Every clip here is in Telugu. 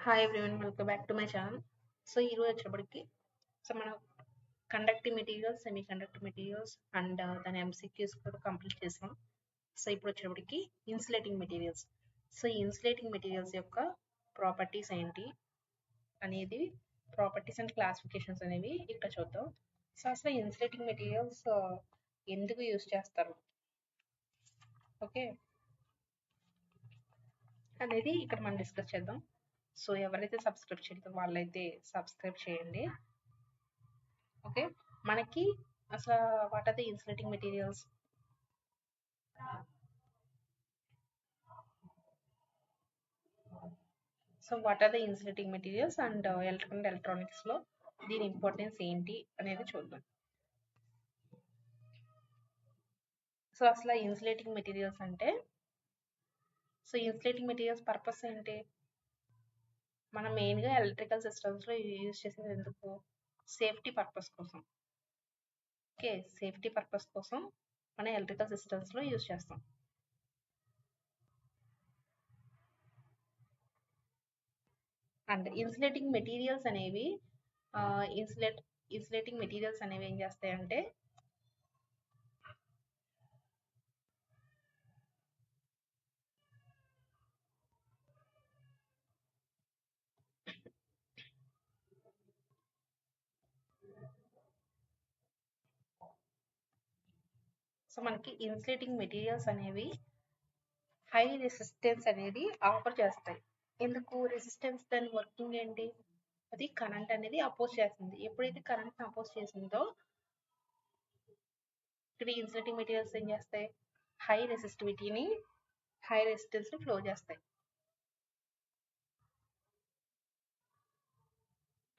Hi everyone, welcome back to my channel. So ఈరోజు వచ్చేటప్పటికి మనం conductive materials, semi conductive materials and దాని ఎంసీక్యూస్ కూడా కంప్లీట్ చేసాం. సో ఇప్పుడు వచ్చేటప్పటికి ఇన్సులేటింగ్ మెటీరియల్స్. సో ఈ ఇన్సులేటింగ్ మెటీరియల్స్ యొక్క ప్రాపర్టీస్ ఏంటి అనేది, ప్రాపర్టీస్ అండ్ క్లాసిఫికేషన్స్ అనేవి ఇక్కడ చూద్దాం. సో అసలు ఇన్సులేటింగ్ మెటీరియల్స్ ఎందుకు యూజ్ చేస్తారు ఓకే అనేది ఇక్కడ మనం డిస్కస్ చేద్దాం. సో ఎవరైతే సబ్స్క్రైబ్ చేయలేదో వాళ్ళైతే సబ్స్క్రైబ్ చేయండి. ఓకే, మనకి అసలు what are the insulating materials? So what are the insulating materials and electrical and electronics లో దీని ఇంపార్టెన్స్ ఏంటి అనేది చూద్దాం. సో అసలు ఇన్సులేటింగ్ మెటీరియల్స్ అంటే, సో ఇన్సులేటింగ్ మెటీరియల్స్ పర్పస్ ఏంటి? మనం మెయిన్గా ఎలక్ట్రికల్ సిస్టమ్స్లో యూజ్ చేసేది ఎందుకు? సేఫ్టీ పర్పస్ కోసం. ఓకే, సేఫ్టీ పర్పస్ కోసం మనం ఎలక్ట్రికల్ సిస్టమ్స్లో యూజ్ చేస్తాం. అండ్ ఇన్సులేటింగ్ మెటీరియల్స్ అనేవి ఇన్సులేటింగ్ మెటీరియల్స్ అనేవి ఏం చేస్తాయంటే, సో మనకి ఇన్సులేటింగ్ మెటీరియల్స్ అనేవి హై రెసిస్టెన్స్ అనేది ఆఫర్ చేస్తాయి. ఎందుకు రెసిస్టెన్స్? దాని వర్కింగ్ ఏంటి? అది కరెంట్ అనేది అపోజ్ చేస్తుంది. ఎప్పుడైతే కరెంట్ అపోజ్ చేసిందో ఇక్కడ ఇన్సులేటింగ్ మెటీరియల్స్ ఏం చేస్తాయి? హై రెసిస్టివిటీని, హై రెసిస్టెన్స్ ని ఫ్లో చేస్తాయి.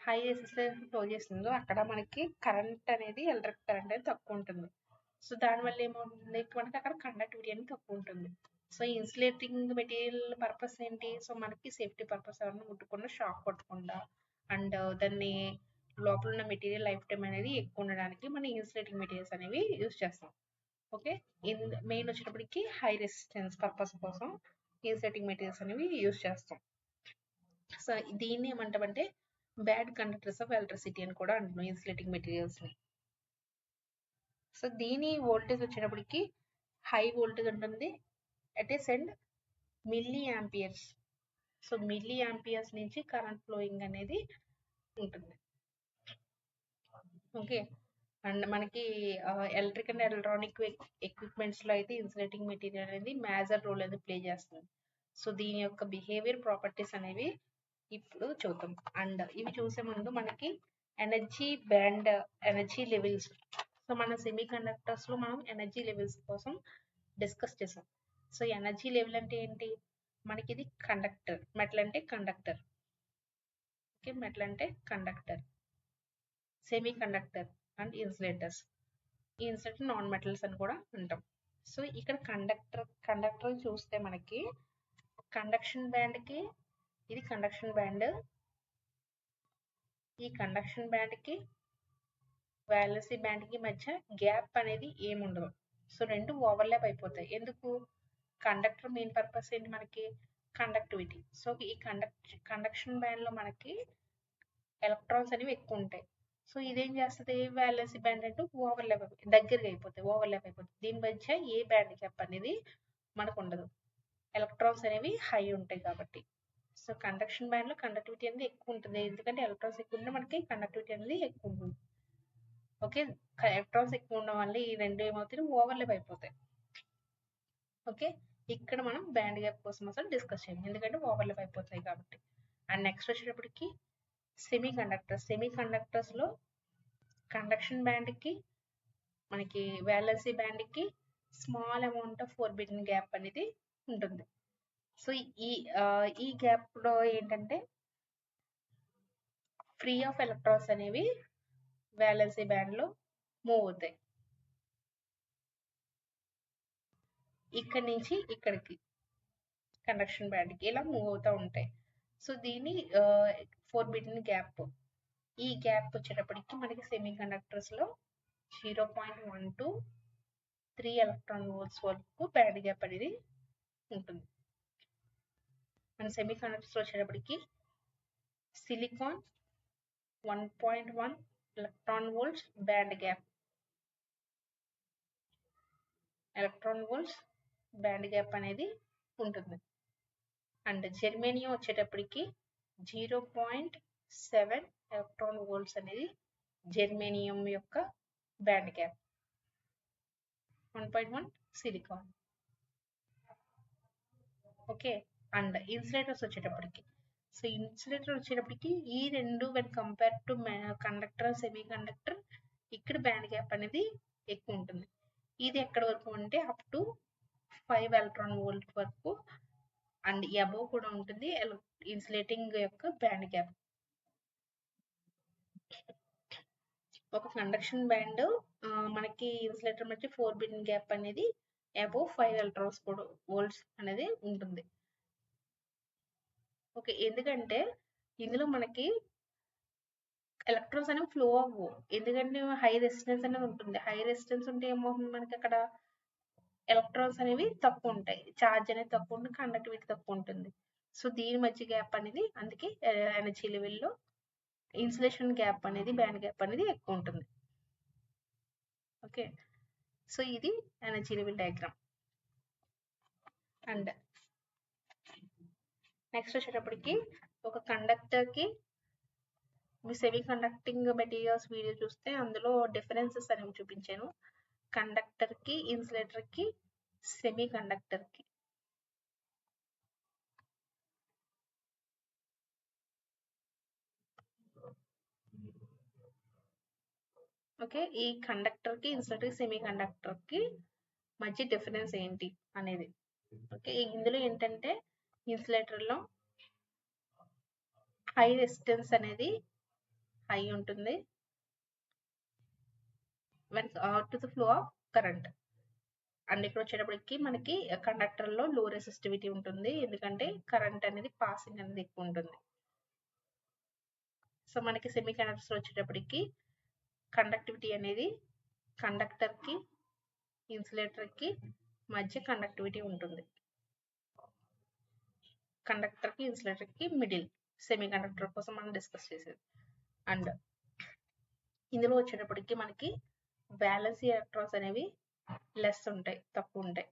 హై రెసిస్టెన్స్ ఫ్లో చేస్తుందో అక్కడ మనకి కరెంట్ అనేది, ఎలక్ట్రిక్ కరెంట్ అనేది తక్కువ ఉంటుంది. సో దానివల్ల ఏమవుతుంది, మనకి అక్కడ కండక్టివిటీ అనేది తక్కువ ఉంటుంది. సో ఇన్సులేటింగ్ మెటీరియల్ పర్పస్ ఏంటి? సో మనకి సేఫ్టీ పర్పస్, ఎవరైనా ముట్టుకున్న షాక్ కొట్టకుండా అండ్ దాన్ని లోపల ఉన్న మెటీరియల్ లైఫ్ టైం అనేది ఎక్కువ ఉండడానికి మనం ఇన్సులేటింగ్ మెటీరియల్స్ అనేవి యూజ్ చేస్తాం. ఓకే, మెయిన్ వచ్చేటప్పటికి హై రెసిస్టెన్స్ పర్పస్ కోసం ఇన్సులేటింగ్ మెటీరియల్స్ అనేవి యూజ్ చేస్తాం. సో దీన్ని ఏమంటామంటే బ్యాడ్ కండక్టర్స్ ఆఫ్ ఎలక్ట్రిసిటీ అని కూడా అంటున్నాం ఇన్సులేటింగ్ మెటీరియల్స్ ని. సో దీని వోల్టేజ్ వచ్చేటప్పటికి హై వోల్టేజ్ ఉంటుంది, at a send milli amperes. So milli amperes నుంచి కరెంట్ ఫ్లోయింగ్ అనేది ఉంటుంది. ఓకే, అండ్ మనకి ఎలక్ట్రిక్ అండ్ ఎలక్ట్రానిక్ ఎక్విప్మెంట్స్ లో అయితే ఇన్సులేటింగ్ మెటీరియల్ అనేది మేజర్ రోల్ అనేది ప్లే చేస్తుంది. సో దీని యొక్క బిహేవియర్, ప్రాపర్టీస్ అనేవి ఇప్పుడు చూద్దాం. అండ్ ఇవి చూసే ముందు మనకి energy band, energy levels. So మన సెమీ కండక్టర్స్ లో మనం ఎనర్జీ లెవెల్స్ కోసం డిస్కస్ చేసాం. సో ఎనర్జీ లెవెల్ అంటే ఏంటి? మనకి ఇది కండక్టర్, మెటల్ అంటే కండక్టర్. ఓకే, మెటల్ అంటే conductor, semi conductor and insulators. ఈ ఇన్సులేటర్ నాన్ మెటల్స్ అని కూడా అంటాం. సో ఇక్కడ కండక్టర్ చూస్తే మనకి కండక్షన్ బ్యాండ్ కి, ఇది కండక్షన్ బ్యాండ్, ఈ కండక్షన్ బ్యాండ్ కి వ్యాలెన్సీ బ్యాండ్ కి మధ్య గ్యాప్ అనేది ఏముండదు. సో రెండు ఓవర్లాప్ అయిపోతాయి. ఎందుకు? కండక్టర్ మెయిన్ పర్పస్ ఏంటి మనకి? కండక్టివిటీ. సో ఈ కండక్షన్ బ్యాండ్ లో మనకి ఎలక్ట్రాన్స్ అనేవి ఎక్కువ ఉంటాయి. సో ఇదేం చేస్తుంది? వ్యాలెన్సీ బ్యాండ్ అంటూ ఓవర్లాప్ దగ్గరగా అయిపోతాయి, ఓవర్లాప్ అయిపోతాయి. దీని మధ్య ఏ బ్యాండ్ గ్యాప్ అనేది మనకు ఉండదు, ఎలక్ట్రాన్స్ అనేవి హై ఉంటాయి కాబట్టి. సో కండక్షన్ బ్యాండ్ లో కండక్టివిటీ అనేది ఎక్కువ ఉంటుంది, ఎందుకంటే ఎలక్ట్రాన్స్ ఎక్కువ ఉంటే మనకి కండక్టివిటీ అనేది ఎక్కువ ఉంటుంది. ఓకే, ఎలక్ట్రాన్స్ ఎక్కువ ఉండడం వల్ల ఈ రెండు ఏమవుతాయి? ఓవర్లాప్ అయిపోతాయి. ఓకే, ఇక్కడ మనం బ్యాండ్ గ్యాప్ కోసం అసలు డిస్కస్ చేయాలి, ఎందుకంటే ఓవర్లాప్ అయిపోతాయి కాబట్టి. అండ్ నెక్స్ట్ వచ్చేటప్పటికి సెమీ కండక్టర్స్. సెమీ కండక్టర్స్ లో కండక్షన్ బ్యాండ్ కి, మనకి వ్యాలెన్సీ బ్యాండ్ కి small amount of forbidden gap అనేది ఉంటుంది. సో ఈ గ్యాప్ లో ఏంటంటే ఫ్రీ ఆఫ్ ఎలక్ట్రాన్స్ అనేవి వ్యాలెన్సీ బ్యాండ్ లో మూవ్ అవుతాయి, ఇక్కడ నుంచి ఇక్కడికి కండక్షన్ బ్యాండ్ కి ఇలా మూవ్ అవుతూ ఉంటాయి. సో దీని ఫోర్బిడెన్ గ్యాప్. ఈ గ్యాప్ వచ్చేటప్పటికి మనకి సెమీ కండక్టర్స్ లో 0.1 to 3 ఎలక్ట్రాన్ వోల్ట్స్ వరకు బ్యాండ్ గ్యాప్ అనేది ఉంటుంది. మన సెమీ కండక్టర్స్ వచ్చేటప్పటికి silicon 1.1 electron volts band gap. Electron volts band gap అనేది ఉంటుంది. అండ్ జెర్మేనియం వచ్చేటప్పటికి 0.7 ఎలక్ట్రాన్ వోల్ట్స్ అనేది జెర్మేనియం యొక్క band gap. 1.1 silicon. Okay. And insulators వచ్చేటప్పటికి, సో ఇన్సులేటర్ వచ్చేటప్పటికి ఈ రెండు when compare to conductor semi conductor ఇక్కడ బ్యాండ్ గ్యాప్ అనేది ఎక్కువ ఉంటుంది. ఇది ఎక్కడ వరకు అంటే అప్ టు 5 ఎలక్ట్రాన్ వోల్ట్ వరకు అండ్ అబోవ్ కూడా ఉంటుంది ఇన్సులేటింగ్ యొక్క బ్యాండ్ గ్యాప్. ఒక కండక్షన్ బ్యాండ్ మనకి ఇన్సులేటర్ మధ్య 4 బిన్ గ్యాప్ అనేది అబోవ్ 5 ఎలక్ట్రాన్స్ కూడా వోల్ట్స్ అనేది ఉంటుంది. ఓకే. ఎందుకంటే ఇందులో మనకి ఎలక్ట్రాన్స్ అనేవి ఫ్లో అవ్వవు, ఎందుకంటే హై రెసిస్టెన్స్ అనేది ఉంటుంది. హై రెసిస్టెన్స్ ఉంటే ఏమవుతుంది, మనకి అక్కడ ఎలక్ట్రాన్స్ అనేవి తక్కువ ఉంటాయి, ఛార్జ్ అనేది తక్కువ ఉంటుంది, కండక్టివిటీ తక్కువ ఉంటుంది. సో దీని మధ్య గ్యాప్ అనేది, అందుకే ఎనర్జీ లెవెల్లో ఇన్సులేషన్ గ్యాప్ అనేది బ్యాండ్ గ్యాప్ అనేది ఎక్కువ ఉంటుంది. ఓకే. సో ఇది energy level diagram. And next వచ్చేటప్పటికి ఒక కండక్టర్కి మీ సెమీ కండక్టింగ్ మెటీరియల్స్ వీడియో చూస్తే అందులో డిఫరెన్సెస్ అనేవి చూపించాను, కండక్టర్కి, ఇన్సులేటర్కి, సెమీ కండక్టర్కి. ఓకే. ఈ కండక్టర్కి, ఇన్సులేటర్కి, సెమీ కండక్టర్కి మధ్య డిఫరెన్స్ ఏంటి అనేది. ఓకే. ఇందులో ఏంటంటే ఇన్సులేటర్లో హై రెసిస్టెన్స్ అనేది హై ఉంటుంది when to the flow of current. And ఇక్కడ వచ్చేటప్పటికి మనకి కండక్టర్లో లో రెసిస్టివిటీ ఉంటుంది, ఎందుకంటే కరెంట్ అనేది పాసింగ్ అనేది ఎక్కువ ఉంటుంది. సో మనకి సెమీ కండక్టర్స్ వచ్చేటప్పటికి కండక్టివిటీ అనేది కండక్టర్కి, ఇన్సులేటర్కి మధ్య కండక్టివిటీ ఉంటుంది. కండక్టర్కి, ఇన్సులేటర్కి మిడిల్, సెమీ కండక్టర్ కోసం మనం డిస్కస్ చేసేది. అండ్ ఇందులో వచ్చేటప్పటికి మనకి బ్యాలెన్స్ ఎలక్ట్రాన్స్ అనేవి లెస్ ఉంటాయి, తక్కువ ఉంటాయి.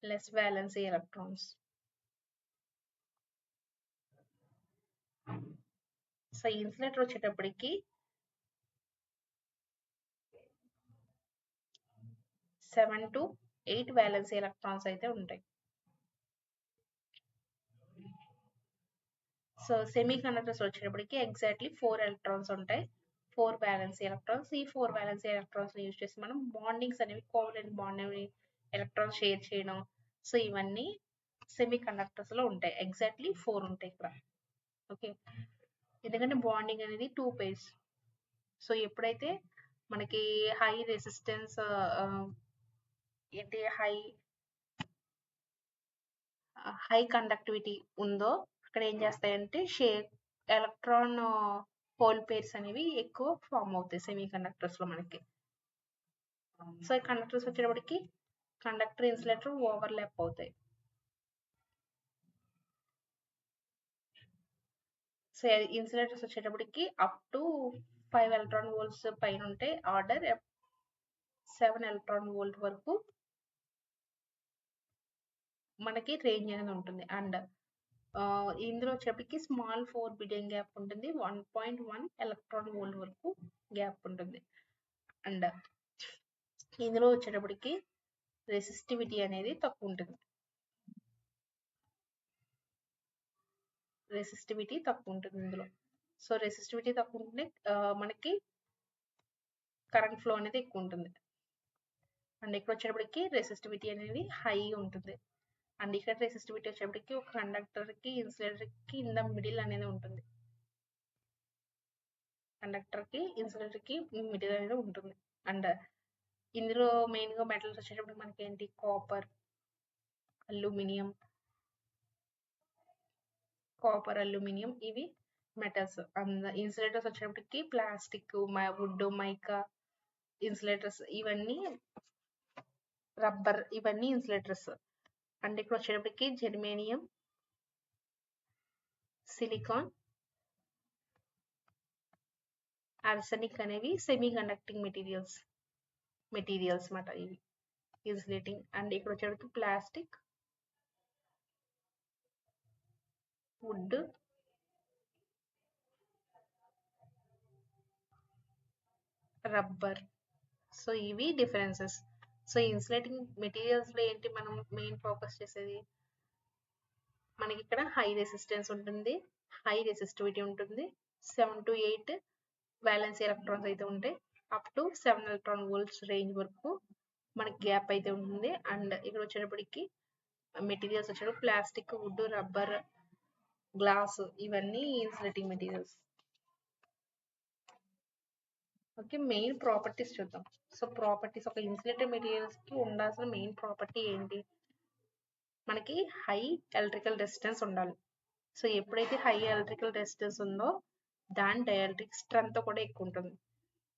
Less violence electrons. So insulator వచ్చేటప్పటికి 7 to 8 వ్యాలెన్స్ ఎలక్ట్రాన్స్ అయితే ఉంటాయి. సో సెమీ కండక్టర్స్ వచ్చేటప్పటికి ఎగ్జాక్ట్లీ 4 ఎలక్ట్రాన్స్ ఉంటాయి, 4 వ్యాలెన్స్ ఎలక్ట్రాన్స్. ఈ 4 వ్యాలెన్స్ ఎలక్ట్రాన్స్ యూజ్ చేసి మనం బాండింగ్స్ అనేవి, కోవలెంట్ బాండ్ అనేవి, ఎలక్ట్రాన్స్ షేర్ చేయడం, సో ఇవన్నీ సెమీ కండక్టర్స్ లో ఉంటాయి. ఎగ్జాక్ట్లీ 4 ఉంటాయి ఇక్కడ. ఓకే. ఎందుకంటే బాండింగ్ అనేది 2 pairs. సో ఎప్పుడైతే మనకి హై రెసిస్టెన్స్ ఏంటి హై కండక్టివిటీ ఉందో అక్కడ ఏం చేస్తాయంటే ఎలక్ట్రాన్ హోల్ పేర్స్ అనేవి ఎక్కువ ఫామ్ అవుతాయి సెమీ కండక్టర్స్ లో మనకి. సో ఈ కండక్టర్స్ వచ్చేటప్పటికి కండక్టర్, ఇన్సులేటర్ ఓవర్లాప్ అవుతాయి. సో ఇన్సులేటర్స్ వచ్చేటప్పటికి అప్ టు 5 ఎలక్ట్రాన్ వోల్ట్స్ పైన ఉంటాయి, ఆర్డర్ 7 ఎలక్ట్రాన్ వోల్ట్ వరకు మనకి రేంజ్ అనేది ఉంటుంది. అండ్ ఇందులో వచ్చేటప్పటికి స్మాల్ 4 బిలియన్ గ్యాప్ ఉంటుంది, 1.1 ఎలక్ట్రాన్ వోల్ట్ వరకు గ్యాప్ ఉంటుంది. అండ్ ఇందులో వచ్చేటప్పటికి రెసిస్టివిటీ అనేది తక్కువ ఉంటుంది, రెసిస్టివిటీ తక్కువ ఉంటుంది ఇందులో. సో రెసిస్టివిటీ తక్కువ ఉంటుంది, మనకి కరెంట్ ఫ్లో అనేది ఎక్కువ ఉంటుంది. అండ్ ఇక్కడ వచ్చేటప్పటికి రెసిస్టివిటీ అనేది హై ఉంటుంది. అండ్ ఇక్కడ రెసిస్టివిటీ వచ్చేటప్పటికి ఒక కండక్టర్కి, ఇన్సులేటర్కి ఇన్ ద మిడిల్ అనేది ఉంటుంది, కండక్టర్కి, ఇన్సులేటర్కి మిడిల్ అనేది ఉంటుంది. అండ్ ఇందులో మెయిన్గా మెటల్స్ వచ్చేటప్పటికి మనకి ఏంటి, కాపర్, అల్యూమినియం, ఇవి మెటల్స్. అండ్ ఇన్సులేటర్స్ వచ్చేటప్పటికి ప్లాస్టిక్, వుడ్, మైకా ఇన్సులేటర్స్, ఇవన్నీ రబ్బర్ ఇవన్నీ ఇన్సులేటర్స్. అండ్ ఇక్కడ వచ్చేటప్పటికి జెర్మేనియం, సిలికాన్, ఆర్సెనిక్ అనేవి సెమీ కండక్టింగ్ మెటీరియల్స్ మాట ఇవి ఇన్సులేటింగ్. అండ్ ఇక్కడ వచ్చేటప్పటికి ప్లాస్టిక్, వుడ్, రబ్బర్. సో ఇవి డిఫరెన్సెస్. సో ఇన్సులేటింగ్ మెటీరియల్స్ లో ఏంటి మనం మెయిన్ ఫోకస్ చేసేది, మనకి ఇక్కడ హై రెసిస్టెన్స్ ఉంటుంది, హై రెసిస్టివిటీ ఉంటుంది, 7 to 8 వ్యాలెన్స్ ఎలక్ట్రాన్స్ అయితే ఉంటాయి, up to 7 electron volts range వరకు మనకి గ్యాప్ అయితే ఉంటుంది. అండ్ ఇక్కడ వచ్చేటప్పటికి మెటీరియల్స్ వచ్చేటప్పుడు ప్లాస్టిక్, వుడ్, రబ్బర్, గ్లాస్ ఇవన్నీ insulating materials. Okay, main properties చూద్దాం. సో ప్రాపర్టీస్, ఒక ఇన్సులేటెడ్ మెటీరియల్స్ కి ఉండాల్సిన మెయిన్ ప్రాపర్టీ ఏంటి, మనకి హై ఎలక్ట్రికల్ రెసిస్టెన్స్ ఉండాలి. సో ఎప్పుడైతే హై ఎలక్ట్రికల్ రెసిస్టెన్స్ ఉందో దాని డైఎలక్ట్రిక్ స్ట్రెంత్ కూడా ఎక్కువ ఉంటుంది.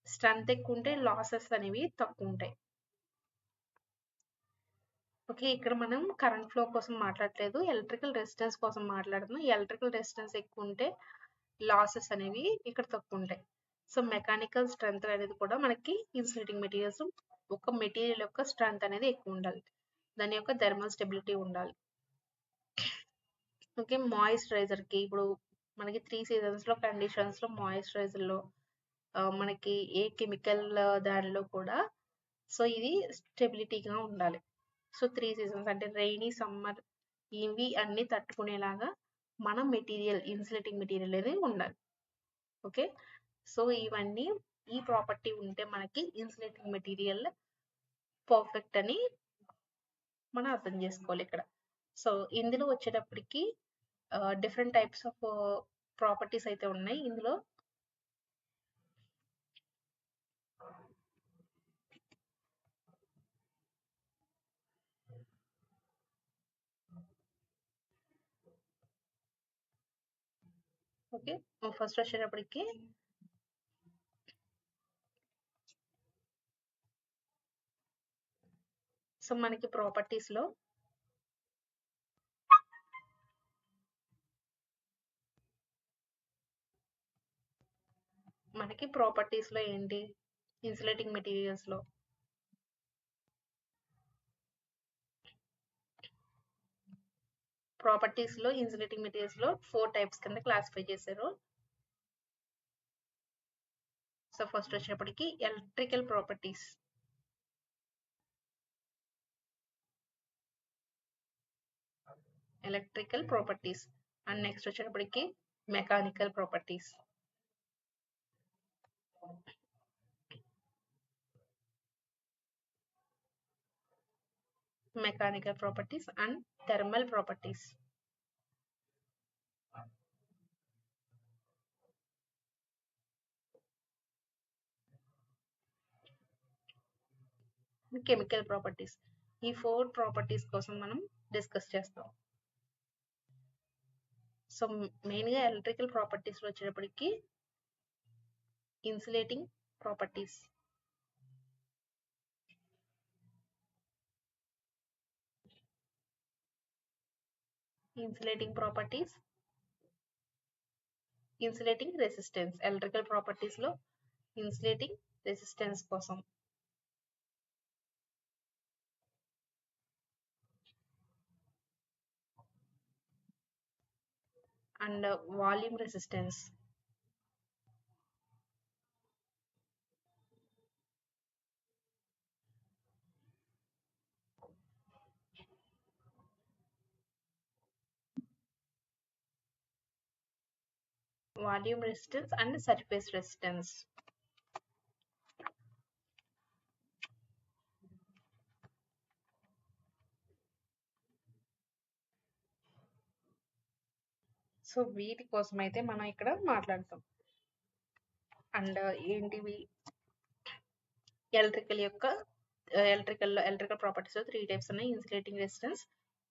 స్ట్రెంత్ ఎక్కువ ఉంటే లాసెస్ అనేవి తక్కువ ఉంటాయి. ఓకే, ఇక్కడ మనం కరెంట్ ఫ్లో కోసం మాట్లాడలేదు, ఎలక్ట్రికల్ రెసిస్టెన్స్ కోసం మాట్లాడుతున్నాం. ఎలక్ట్రికల్ రెసిస్టెన్స్ ఎక్కువ ఉంటే లాసెస్ అనేవి ఇక్కడ తక్కువ ఉంటాయి. సో మెకానికల్ స్ట్రెంత్ అనేది కూడా మనకి ఇన్సులేటింగ్ మెటీరియల్స్, ఒక మెటీరియల్ యొక్క స్ట్రెంత్ అనేది ఎక్కువ ఉండాలి, దాని యొక్క థర్మల్ స్టెబిలిటీ ఉండాలి. ఓకే, మాయిశ్చరైజర్ కి ఇప్పుడు మనకి 3 seasons లో కండిషన్స్ లో మాయిశ్చరైజర్ లో మనకి ఏ కెమికల్ దానిలో కూడా సో ఇది స్టెబిలిటీగా ఉండాలి. సో 3 seasons అంటే రైనీ, సమ్మర్ ఇవి అన్ని తట్టుకునేలాగా మన మెటీరియల్, ఇన్సులేటింగ్ మెటీరియల్ అనేది ఉండాలి. ఓకే, సో ఇవన్నీ ఈ ప్రాపర్టీ ఉంటే మనకి ఇన్సులేటింగ్ మెటీరియల్ పర్ఫెక్ట్ అని మనం అర్థం చేసుకోవాలి ఇక్కడ. సో ఇందులో వచ్చేటప్పటికి డిఫరెంట్ టైప్స్ ఆఫ్ ప్రాపర్టీస్ అయితే ఉన్నాయి ఇందులో. ఓకే, ఫస్ట్ వచ్చేటప్పటికి సో మనకి ప్రాపర్టీస్ లో ఏంటి, ఇన్సులేటింగ్ మెటీరియల్స్ లో ఇన్సులేటింగ్ మెటీరియల్స్ లో 4 types కింద క్లాసిఫై చేశారు. సో ఫస్ట్ వచ్చేటప్పటికి ఎలక్ట్రికల్ ప్రాపర్టీస్, అండ్ నెక్స్ట్ వచ్చేటప్పటికి mechanical properties, and thermal properties. Chemical properties. ఈ 4 ప్రాపర్టీస్ కోసం మనం డిస్కస్ చేస్తాం. సో మెయిన్ గా ఎలక్ట్రికల్ ప్రాపర్టీస్ లో వచ్చేటప్పటికి insulating properties, insulating resistance. Electrical properties లో ఇన్సులేటింగ్ రెసిస్టెన్స్ కోసం, and volume resistance, and surface resistance. So వీటి కోసం అయితే మనం ఇక్కడ మాట్లాడతాం. అండ్ ఏంటివి, ఎలక్ట్రికల్ ప్రాపర్టీస్ లో 3 types ఉన్నాయి, insulating resistance,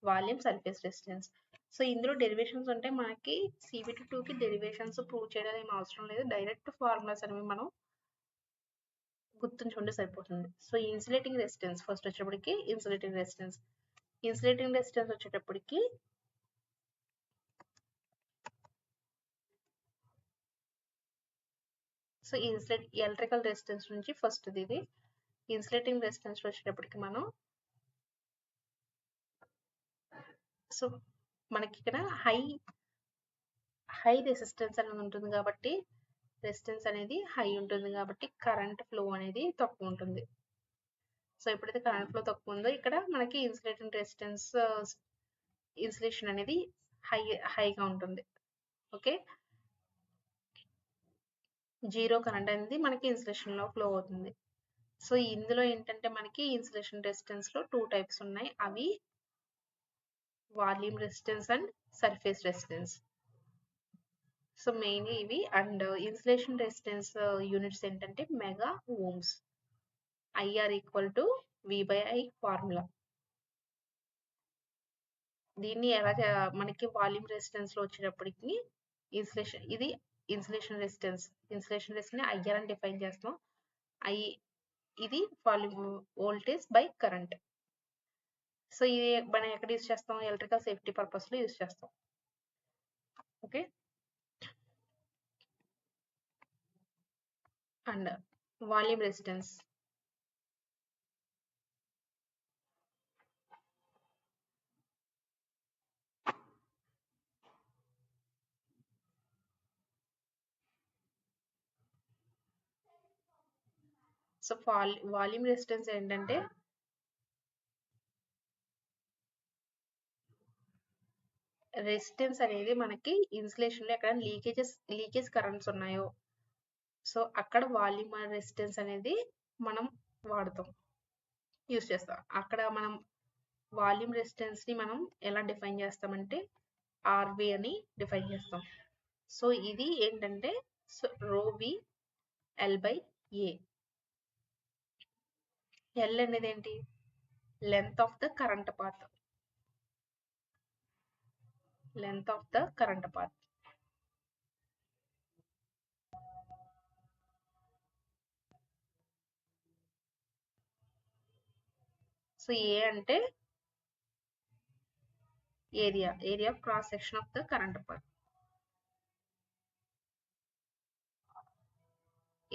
volume, surface resistance. So ఇందులో డెరివేషన్స్ ఉంటే మనకి CVT2 కి డెరివేషన్స్ ప్రూవ్ చేయడం ఏం అవసరం లేదు, డైరెక్ట్ ఫార్ములాస్ అనేవి మనం గుర్తుంచుకుంటే సరిపోతుంది. సో ఇన్సులేటింగ్ రెసిస్టెన్స్ ఫస్ట్ వచ్చేటప్పటికి ఇన్సులేటింగ్ రెసిస్టెన్స్ వచ్చేటప్పటికి సో ఎలక్ట్రికల్ రెసిస్టెన్స్ నుంచి ఫస్ట్ ఇది ఇన్సులేటింగ్ రెసిస్టెన్స్ వచ్చేటప్పటికి మనం సో మనకి ఇక్కడ హై రెసిస్టెన్స్ అనేది ఉంటుంది కాబట్టి రెసిస్టెన్స్ అనేది హై ఉంటుంది కాబట్టి కరెంట్ ఫ్లో అనేది తక్కువ ఉంటుంది. సో ఎప్పుడైతే కరెంట్ ఫ్లో తక్కువ ఉందో ఇక్కడ మనకి ఇన్సులేటింగ్ రెసిస్టెన్స్ ఇన్సులేషన్ అనేది హైగా ఉంటుంది. ఓకే, జీరో కరెంట్ అనేది మనకి ఇన్సులేషన్ లో ఫ్లో అవుతుంది. సో ఇందులో ఏంటంటే మనకి ఇన్సులేషన్ రెసిస్టెన్స్ లో 2 టైప్స్ ఉన్నాయి. అవి volume resistance and surface resistance. So main ఇవి. అండ్ ఇన్సులేషన్ రెసిస్టెన్స్ యూనిట్స్ ఏంటంటే mega Ohm's. IR equal to V/I formula. దీన్ని ఎలా మనకి వాల్యూమ్ రెసిస్టెన్స్ లో వచ్చేటప్పటికి ఇది ఇన్సులేషన్ రెసిస్టెన్స్ ఐఆర్ అని డిఫైన్ చేస్తాం. ఇది volume voltage by current. So ఇది మనం ఎక్కడ యూజ్ చేస్తాం? ఎలక్ట్రికల్ సేఫ్టీ పర్పస్ లో యూజ్ చేస్తాం. Okay, and volume resistance so volume resistance ఏంటంటే రెసిస్టెన్స్ అనేది మనకి ఇన్సులేషన్ లో ఎక్కడ లీకేజ్ కరెంట్స్ ఉన్నాయో సో అక్కడ వాల్యూమ్ రెసిస్టెన్స్ అనేది మనం వాడతాం, యూస్ చేస్తాం. అక్కడ మనం వాల్యూమ్ రెసిస్టెన్స్ ని మనం ఎలా డిఫైన్ చేస్తామంటే ఆర్వి అని డిఫైన్ చేస్తాం. సో ఇది ఏంటంటే ρV L/A. L అనేది ఏంటి? Length of the current path. So A అంటే area of cross section of the current path.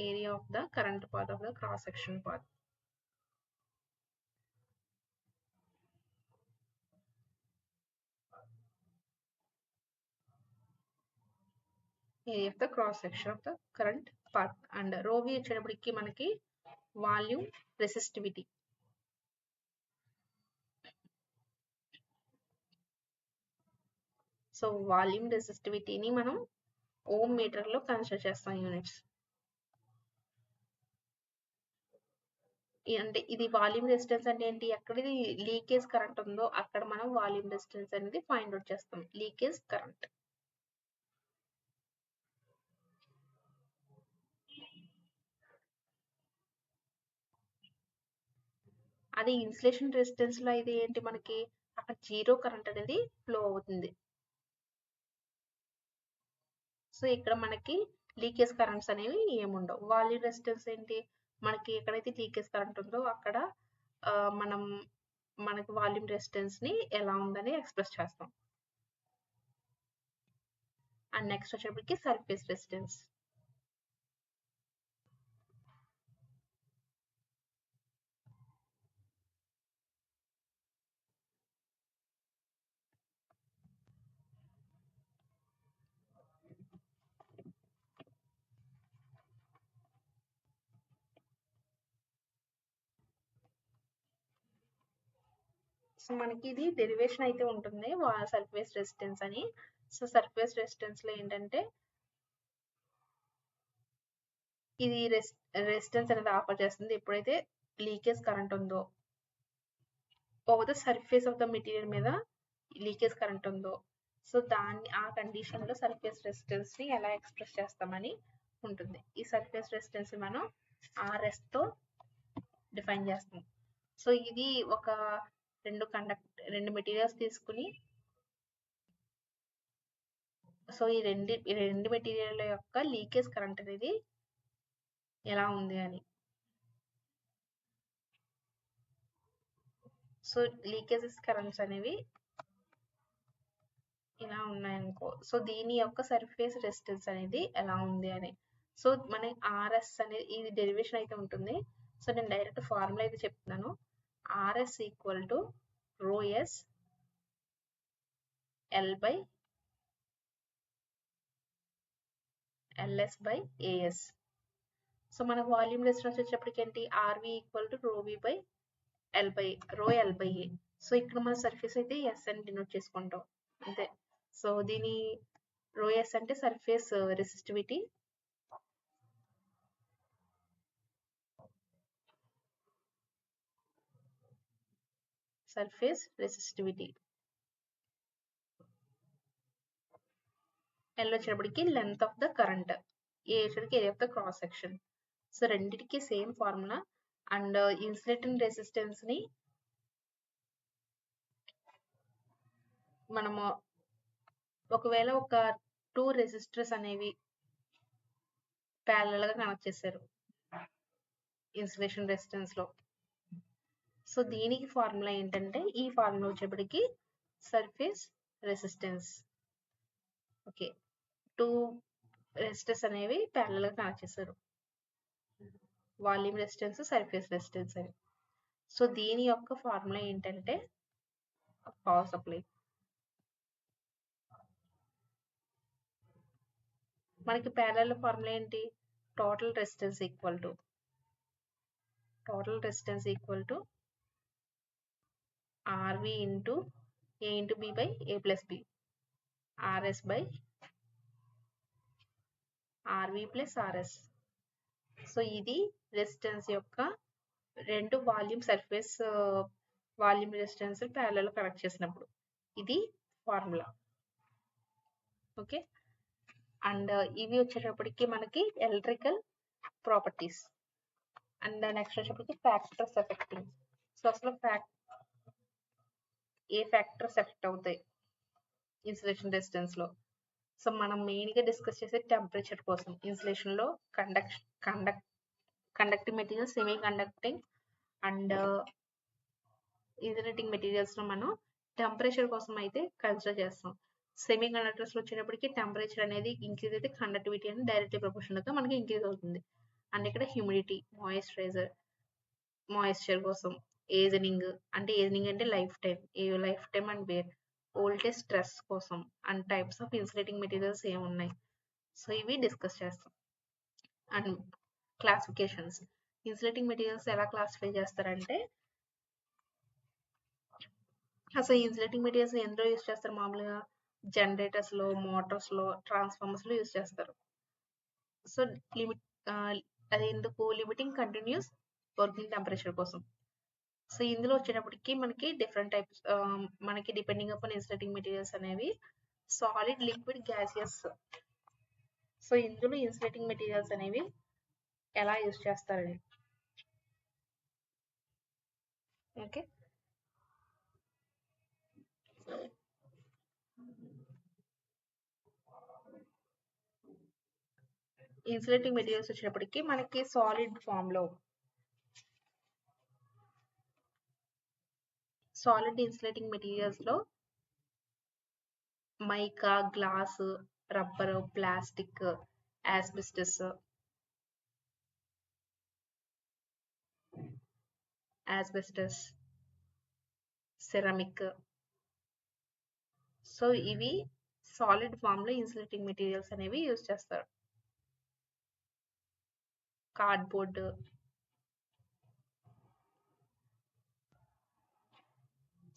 Area of the current path of the cross section path. Area of the cross section of the current path. And ρV వచ్చేటప్పటికి మనకి వాల్యూమ్ రెసిస్టివిటీ. సో వాల్యూమ్ రెసిస్టివిటీని మనం ఓమ్ మీటర్ లో కన్సిడర్ చేస్తాం యూనిట్స్. అంటే ఇది వాల్యూమ్ రెసిస్టెన్స్ అంటే ఏంటి? ఎక్కడ లీకేజ్ కరెంట్ ఉందో అక్కడ మనం వాల్యూమ్ రెసిస్టెన్స్ అనేది ఫైండ్ అవుట్ చేస్తాం. Leakage current. అది ఇన్సులేషన్ రెసిస్టెన్స్ లో ఇది ఏంటి మనకి అక్కడ జీరో కరెంట్ అనేది ఫ్లో అవుతుంది. సో ఇక్కడ మనకి లీకేజ్ కరెంట్స్ అనేవి ఏముండవు. వాల్యూమ్ రెసిస్టెన్స్ ఏంటి? మనకి ఎక్కడైతే లీకేజ్ కరెంట్ ఉందో అక్కడ మనకి వాల్యూమ్ రెసిస్టెన్స్ ని ఎలా ఉందని ఎక్స్ప్రెస్ చేస్తాం. అండ్ నెక్స్ట్ వచ్చేటప్పటికి సర్ఫేస్ రెసిస్టెన్స్. సో మనకి ఇది డెరివేషన్ అయితే ఉంటుంది సర్ఫేస్ రెసిస్టెన్స్ అని. సో సర్ఫేస్ రెసిస్టెన్స్ లో ఏంటంటే ఇది రెసిస్టెన్స్ అనేది ఆఫర్ చేస్తుంది ఎప్పుడైతే లీకేజ్ కరెంట్ ఉందో, over the surface of the material మీద లీకేజ్ కరెంట్ ఉందో. సో ఆ కండిషన్ లో సర్ఫేస్ రెసిస్టెన్స్ ని ఎలా ఎక్స్ప్రెస్ చేస్తామని ఉంటుంది. ఈ సర్ఫేస్ రెసిస్టెన్స్ మనం RS తో డిఫైన్ చేస్తాం. సో ఇది ఒక రెండు మెటీరియల్స్ తీసుకుని సో ఈ రెండు మెటీరియల్ యొక్క లీకేజ్ కరెంట్ అనేది ఎలా ఉంది అని సో లీకేజెస్ కరెంట్స్ అనేవి ఇలా ఉన్నాయనుకో, సో దీని యొక్క సర్ఫేస్ రెసిస్టెన్స్ అనేది ఎలా ఉంది అని. సో మన ఆర్ఎస్ అనేది ఇది డెరివేషన్ అయితే ఉంటుంది. సో నేను డైరెక్ట్ ఫార్ములా అయితే చెప్తున్నాను. RS equal to ρS L by LS by AS. So మన వాల్యూమ్ రెసిస్టెన్స్ వచ్చేటప్పటికి ఏంటి, RV equal to ρV by L by ρL by A. So ఇక్కడ మన సర్ఫేస్ అయితే ఎస్ అని డినోట్ చేసుకుంటాం అంతే. సో దీని ρS అంటే surface resistivity, surface resistivity. L వచ్చేటప్పటికి length of the current, A వచ్చేటప్పటికి area of the cross section. So రెండింటికి same formula. And insulating resistance ని మనము ఒకవేళ ఒక 2 రెసిస్టర్స్ అనేవి ప్యారలల్ గా కనెక్ట్ చేశారు ఇన్సులేషన్ రెసిస్టెన్స్ లో. సో దీనికి ఫార్ములా ఏంటంటే, ఈ ఫార్ములా వచ్చేప్పటికి సర్ఫేస్ రెసిస్టెన్స్. ఓకే, 2 రెసిస్టర్స్ అనేవి ప్యారలల్ గా కనెక్ట్ చేశారు, వాల్యూమ్ రెసిస్టెన్స్, సర్ఫేస్ రెసిస్టెన్స్ అని. సో దీని యొక్క ఫార్ములా ఏంటంటే పవర్ సప్లై. మనకి ప్యారలల్ ఫార్ములా ఏంటి, total resistance equal to RV into A into B by A plus B, RS by RV plus RS. So ఇది రెసిస్టెన్స్ యొక్క రెండు surface volume resistance parallel connect చేసినప్పుడు ఇది ఫార్ములా. ఓకే, అండ్ ఇవి వచ్చేటప్పటికి మనకి ఎలక్ట్రికల్ ప్రాపర్టీస్. అండ్ నెక్స్ట్ వచ్చేటప్పటికి ఫ్యాక్టర్స్ ఎఫెక్టింగ్. సో అసలు ఏ ఫ్యాక్టర్స్ ఎఫెక్ట్ అవుతాయి ఇన్సులేషన్ రెసిస్టెన్స్ లో. సో మనం మెయిన్ గా డిస్కస్ చేసే టెంపరేచర్ కోసం ఇన్సులేషన్ లో conducting material, semi conducting and insulating materials లో మనం టెంపరేచర్ కోసం అయితే కన్సిడర్ చేస్తాం. సెమీ కండక్టర్స్ లో వచ్చేటప్పటికి టెంపరేచర్ అనేది ఇంక్రీజ్ అయితే కండక్టివిటీ అనేది డైరెక్ట్లీ ప్రపోర్షనల్ గా మనకి ఇంక్రీజ్ అవుతుంది. అండ్ ఇక్కడ హ్యూమిడిటీ, మాయిశ్చర్ కోసం, ఏజనింగ్ అంటే life time and wear, voltage stress కోసం, and types of insulating materials ఏమున్నాయి, సో ఇవి డిస్కస్ చేస్తాం. అండ్ క్లాసిఫికేషన్స్, ఇన్సులేటింగ్ మెటీరియల్స్ ఎలా క్లాసిఫై చేస్తారంటే, అసలు ఇన్సులేటింగ్ మెటీరియల్స్ ఎందులో యూస్ చేస్తారు, మామూలుగా జనరేటర్స్ లో, మోటార్స్ లో, ట్రాన్స్ఫార్మర్స్ లో యూస్ చేస్తారు. సో అది ఎందుకు, లిమిటింగ్ కంటిన్యూస్ వర్కింగ్ టెంపరేచర్ కోసం. సో ఇందులో వచ్చేటప్పటికి మనకి డిఫరెంట్ టైప్స్, మనకి డిపెండింగ్ అపాన్ ఇన్సులేటింగ్ మెటీరియల్స్ అనేవి సాలిడ్, లిక్విడ్, గ్యాసియస్. సో ఇందులో ఇన్సులేటింగ్ మెటీరియల్స్ అనేవి ఎలా యూస్ చేస్తారని. ఓకే, ఇన్సులేటింగ్ మెటీరియల్స్ వచ్చేటప్పటికి మనకి సాలిడ్ ఇన్సులేటింగ్ మెటీరియల్స్ లో mica, glass, rubber, plastic, asbestos, ceramic. So ఇవి సాలిడ్ ఫామ్ లో ఇన్సులేటింగ్ మెటీరియల్స్ అనేవి యూస్ చేస్తారు. కార్డ్బోర్డ్.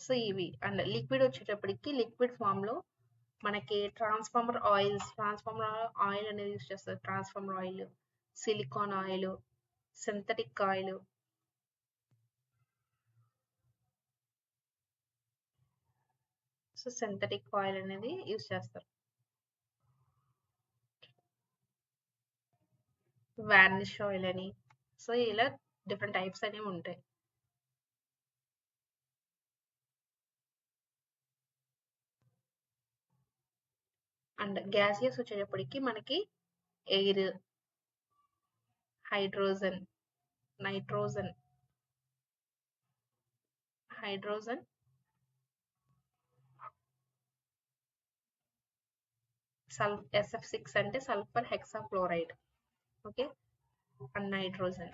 సో ఇవి. అండ్ లిక్విడ్ వచ్చేటప్పటికి లిక్విడ్ ఫామ్ లో మనకి ట్రాన్స్ఫార్మర్ ఆయిల్ అనేది యూస్ చేస్తారు. Transformer oil, silicon oil, synthetic oil. So synthetic oil అనేది యూస్ చేస్తారు. వార్నిష్ ఆయిల్ అని. సో ఇలా డిఫరెంట్ టైప్స్ అనేవి ఉంటాయి. అండ్ గ్యాసియస్ వచ్చేటప్పటికి మనకి air, hydrogen, nitrogen, hydrogen, SF6 అంటే sulphur hexachloride, okay, and nitrogen.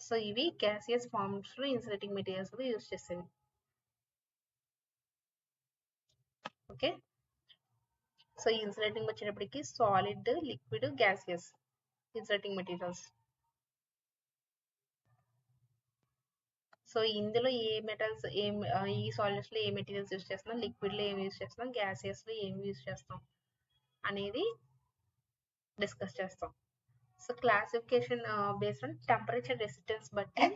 So ఇవి గ్యాసియస్ ఫార్మ్స్ లో ఇన్సులేటింగ్ మెటీరియల్స్ లో యూజ్ చేసేవి. ఓకే, సో ఇన్సులేటింగ్ వచ్చేటప్పటికి solid, liquid, gaseous insulating materials. So ఇందులో ఏ మెటల్స్ ఈ సాలిడ్స్ లో ఏ మెటీరియల్స్ యూజ్ చేస్తున్నాం, లిక్విడ్ లో ఏమి యూజ్ చేస్తున్నాం, గ్యాసియస్ లో ఏమి యూజ్ చేస్తాం అనేది డిస్కస్ చేస్తాం. So classification based on temperature resistance బట్టి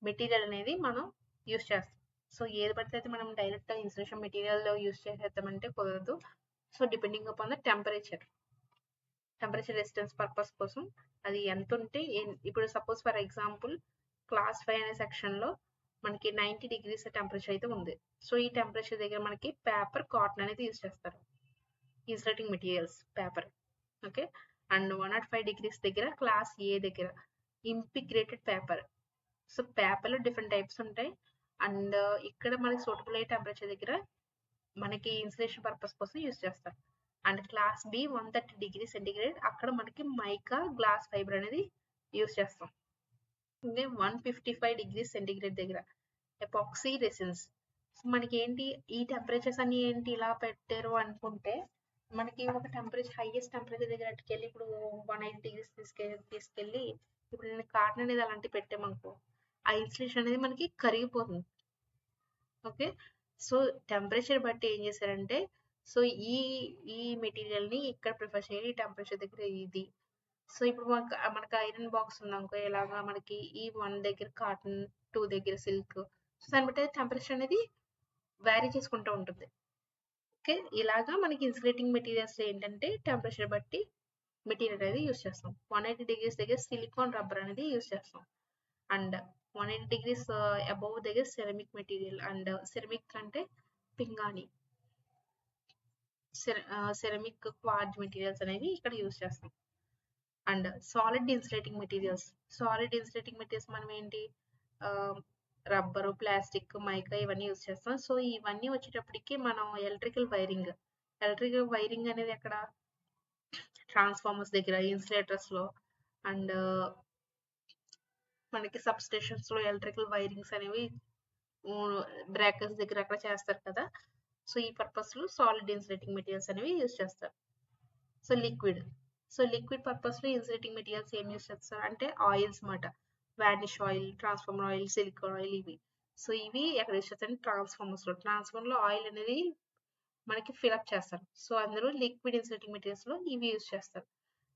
మెటీరియల్ అనేది మనం యూజ్ చేస్తాం. సో ఏది పడితే అయితే మనం డైరెక్ట్ ఇన్సులేషన్ మెటీరియల్ యూజ్ చేసేద్దామంటే కుదరదు. So depending upon the temperature resistance purpose కోసం అది ఎంత ఉంటే, ఇప్పుడు సపోజ్ ఫర్ ఎగ్జాంపుల్ క్లాస్ 5 అనే సెక్షన్ లో మనకి 90 degrees టెంపరేచర్ అయితే ఉంది. సో ఈ టెంపరేచర్ దగ్గర మనకి పేపర్, కాటన్ అనేది యూజ్ చేస్తారు, insulating materials paper. Okay, and 105 degrees దగ్గర క్లాస్ ఏ దగ్గర ఇంటిగ్రేటెడ్ పేపర్. సో పేపర్ లో డిఫరెంట్ టైప్స్ ఉంటాయి. అండ్ ఇక్కడ మనకి సూటబుల్ అయ్యే టెంపరేచర్ దగ్గర మనకి ఇన్సులేషన్ పర్పస్ కోసం యూజ్ చేస్తారు. And class B 130 degrees centigrade, అక్కడ మనకి మైకా గ్లాస్ ఫైబర్ అనేది యూజ్ చేస్తాం. 155 degrees సెంటిగ్రేడ్ దగ్గర ఎపాక్సీ రెసిన్స్. మనకి ఏంటి ఈ టెంపరేచర్స్ అన్ని ఏంటి ఇలా పెట్టారు అనుకుంటే, మనకి ఒక టెంపరేచర్ హైయెస్ట్ టెంపరేచర్ దగ్గరికి వెళ్ళి ఇప్పుడు 180 degrees తీసుకెళ్ళి ఇప్పుడు నేను కాటన్ అనేది అలాంటి పెట్టామనుకో, ఆ ఇన్సులేషన్ అనేది మనకి కరిగిపోతుంది. ఓకే, సో టెంపరేచర్ బట్టి ఏం చేశారంటే, సో ఈ మెటీరియల్ ని ఇక్కడ ప్రిఫర్ చేయాలి, ఈ టెంపరేచర్ దగ్గర ఇది. సో ఇప్పుడు మనకి ఐరన్ బాక్స్ ఉందనుకో, ఇలాగా మనకి ఈ 1 దగ్గర కాటన్, 2 దగ్గర సిల్క్, సో దాన్ని బట్టి టెంపరేచర్ అనేది వ్యారీ చేసుకుంటూ ఉంటుంది. ఓకే, ఇలాగా మనకి ఇన్సులేటింగ్ మెటీరియల్స్ ఏంటంటే టెంపరేచర్ బట్టి మెటీరియల్ అనేది యూజ్ చేస్తాం. 180 degrees దగ్గర సిలికాన్ రబ్బర్ అనేది యూజ్ చేస్తాం. అండ్ 180 degrees అబౌవ్ దగ్గర సెరమిక్ మెటీరియల్, అండ్ సెరమిక్ అంటే పింగాణి, సెరమిక్ క్వార్జ్ మెటీరియల్స్ అనేవి ఇక్కడ యూజ్ చేస్తాం. అండ్ సాలిడ్ ఇన్సులేటింగ్ మెటీరియల్స్ మనం ఏంటి రబ్బరు, ప్లాస్టిక్, మైకా ఇవన్నీ యూజ్ చేస్తాం. సో ఇవన్నీ వచ్చేటప్పటికి మనం ఎలక్ట్రికల్ వైరింగ్ అనేది ఎక్కడ, ట్రాన్స్ఫార్మర్స్ దగ్గర, ఇన్సులేటర్స్ లో, అండ్ మనకి సబ్ స్టేషన్స్ లో ఎలక్ట్రికల్ వైరింగ్స్ అనేవి బ్రేకర్స్ దగ్గర అక్కడ చేస్తారు కదా. సో ఈ పర్పస్ లో సాలిడ్ ఇన్సులేటింగ్ మెటీరియల్స్ అనేవి యూజ్ చేస్తారు. సో లిక్విడ్ పర్పస్ లో ఇన్సులేటింగ్ మెటీరియల్స్ ఏం యూజ్ చేస్తారు అంటే ఆయిల్స్ మాట, vanish oil, transformer oil, silicon oil, ఇవి. సో ఇవి ఎక్కడ యూజ్ చేస్తారు, ట్రాన్స్ఫార్మర్ లో ఆయిల్ అనేది మనకి ఫిల్అప్ చేస్తారు. సో అందులో లిక్విడ్ ఇన్సులేటింగ్ మెటీరియల్స్ లో ఇవి యూజ్ చేస్తారు.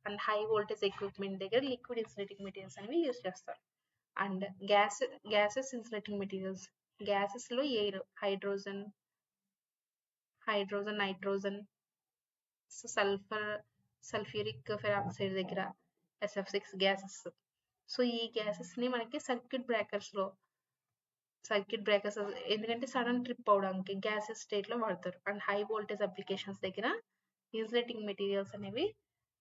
అండ్ హై వోల్టేజ్ ఎక్విప్మెంట్ దగ్గర లిక్విడ్ ఇన్సులేటింగ్ మెటీరియల్స్ అనేవి యూజ్ చేస్తారు. And gases insulating materials, gases లో air, hydrogen, nitrogen, sulphuric peroxide దగ్గర SF6 గ్యాసెస్. సో ఈ గ్యాసెస్ ని మనకి సర్క్యూట్ బ్రేకర్స్ ఎందుకంటే సడన్ ట్రిప్ అవడానికి గ్యాసెస్ స్టేట్ లో వాడతారు. అండ్ హై వోల్టేజ్ అప్లికేషన్స్ దగ్గర ఇన్సులేటింగ్ మెటీరియల్స్ అనేవి,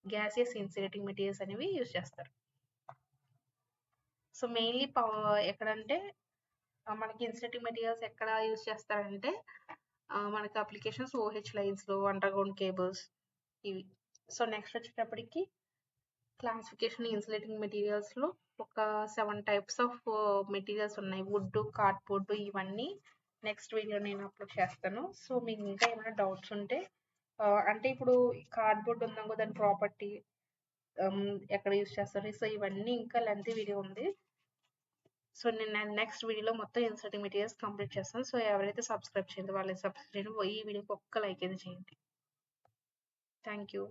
గ్యాసియస్ ఇన్సులేటింగ్ మెటీరియల్స్ అనేవి యూజ్ చేస్తారు. సో మెయిన్లీ ఎక్కడంటే మనకి ఇన్సులేటింగ్ మెటీరియల్స్ ఎక్కడ యూజ్ చేస్తారంటే మనకి అప్లికేషన్స్ OH లైన్స్ లో, అండర్ గ్రౌండ్ కేబుల్స్, ఇవి. సో నెక్స్ట్ వచ్చేటప్పటికి క్లాసిఫికేషన్ ఇన్సులేటింగ్ మెటీరియల్స్ లో ఒక 7 types ఆఫ్ మెటీరియల్స్ ఉన్నాయి. వుడ్, కార్డ్బోర్డ్, ఇవన్నీ నెక్స్ట్ వీడియో నేను అప్లోడ్ చేస్తాను. సో మీకు ఇంకా ఏమైనా డౌట్స్ ఉంటే, అంటే ఇప్పుడు కార్డ్బోర్డ్ ఉందాం, దాని ప్రాపర్టీ ఎక్కడ యూజ్ చేస్తారు, సో ఇవన్నీ ఇంకా లెంతీ వీడియో ఉంది. సో నేను నెక్స్ట్ వీడియోలో మొత్తం ఇన్సులేటింగ్ మెటీరియల్స్ కంప్లీట్ చేస్తాను. సో ఎవరైతే సబ్స్క్రైబ్ చేయండి వాళ్ళకి సబ్స్క్రైబ్ చేయండి, ఈ వీడియోకి ఒక్క లైక్ అయితే చేయండి. Thank you.